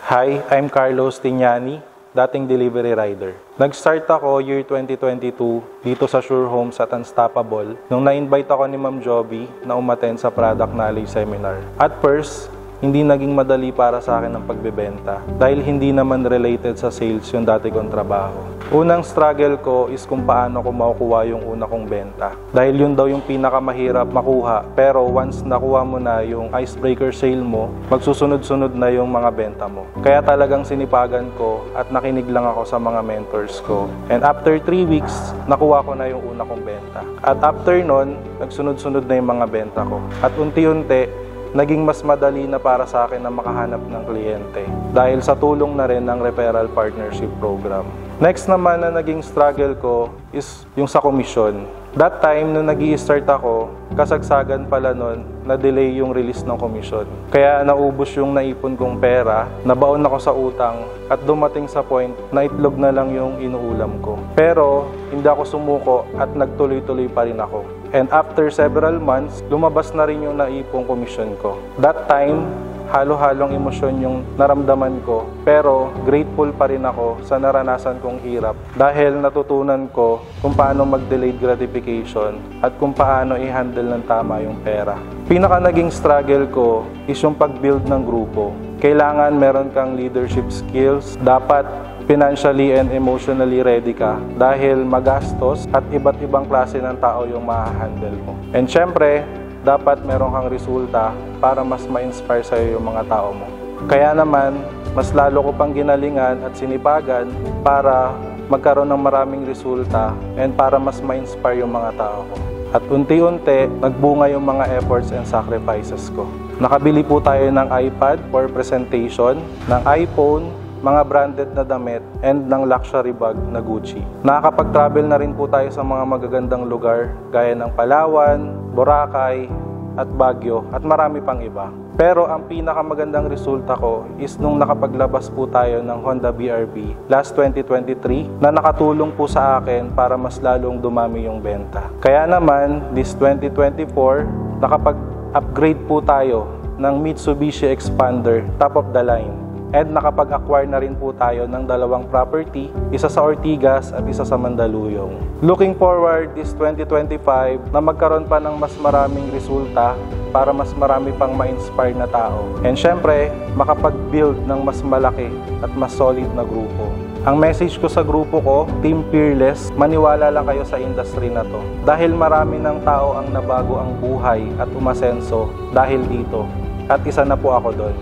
Hi, I'm Carlos Tignani, dating delivery rider. Nag-start ako year 2022 dito sa Sure Homes at Unstoppable nung na-invite ako ni Ma'am Joby na umattend sa Product Knowledge Seminar. At first, hindi naging madali para sa akin ang pagbebenta dahil hindi naman related sa sales yung dati kong trabaho. Unang struggle ko is kung paano ko makukuha yung una kong benta. Dahil yun daw yung pinakamahirap makuha, pero once nakuha mo na yung icebreaker sale mo, magsusunod-sunod na yung mga benta mo. Kaya talagang sinipagan ko at nakinig lang ako sa mga mentors ko. And after 3 weeks, nakuha ko na yung una kong benta. At after nun, nagsunod-sunod na yung mga benta ko. At unti-unti, naging mas madali na para sa akin na makahanap ng kliyente dahil sa tulong na rin ng referral partnership program. Next naman na naging struggle ko is yung sa komisyon. That time, nung nag-i-start ako, kasagsagan pala nun, na-delay yung release ng komisyon. Kaya naubos yung naipon kong pera, nabaon ako sa utang, at dumating sa point na itlog na lang yung inuulam ko. Pero, hindi ako sumuko at nagtuloy-tuloy pa rin ako. And after several months, lumabas na rin yung naipong komisyon ko. That time, halo-halong emosyon yung naramdaman ko, pero grateful pa rin ako sa naranasan kong hirap dahil natutunan ko kung paano mag-delayed gratification at kung paano i-handle ng tama yung pera. Pinaka naging struggle ko is yung pag-build ng grupo. Kailangan meron kang leadership skills, dapat financially and emotionally ready ka dahil magastos at iba't ibang klase ng tao yung ma-handle mo. And syempre, dapat meron kang resulta para mas ma-inspire sa'yo yung mga tao mo. Kaya naman, mas lalo ko pang ginalingan at sinipagan para magkaroon ng maraming resulta and para mas ma-inspire yung mga tao ko. At unti-unti, nagbunga yung mga efforts and sacrifices ko. Nakabili po tayo ng iPad for presentation, ng iPhone, mga branded na damit, and ng luxury bag na Gucci. Nakakapag-travel na rin po tayo sa mga magagandang lugar gaya ng Palawan, Boracay, at Baguio, at marami pang iba. Pero ang pinakamagandang resulta ko is nung nakapaglabas po tayo ng Honda BRV last 2023 na nakatulong po sa akin para mas lalong dumami yung benta. Kaya naman, this 2024, nakapag-upgrade po tayo ng Mitsubishi Expander top of the line. And nakapag-acquire na rin po tayo ng 2 property, isa sa Ortigas at isa sa Mandaluyong. Looking forward this 2025 na magkaroon pa ng mas maraming resulta para mas marami pang ma-inspire na tao. And syempre, makapag-build ng mas malaki at mas solid na grupo. Ang message ko sa grupo ko, Team Fearless, maniwala lang kayo sa industry na to. Dahil marami ng tao ang nabago ang buhay at umasenso dahil dito. At isa na po ako doon.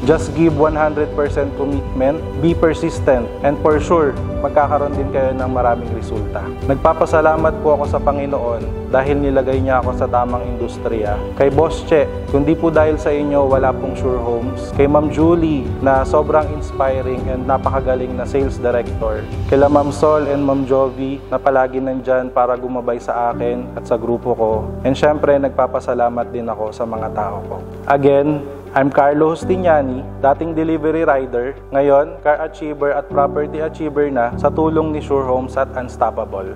Just give 100% commitment, be persistent, and for sure, magkakaroon din kayo ng maraming resulta. Nagpapasalamat po ako sa Panginoon dahil nilagay niya ako sa tamang industriya. Kay Boss Che, kundi po dahil sa inyo, wala pong Sure Homes. Kay Ma'am Julie, na sobrang inspiring and napakagaling na sales director. Kila Ma'am Sol and Ma'am Joby, na palagi nandyan para gumabay sa akin at sa grupo ko. And syempre, nagpapasalamat din ako sa mga tao ko. Again, I'm Carlos Tignani, dating delivery rider, ngayon car achiever at property achiever na sa tulong ni Sure Homes at Unstoppable.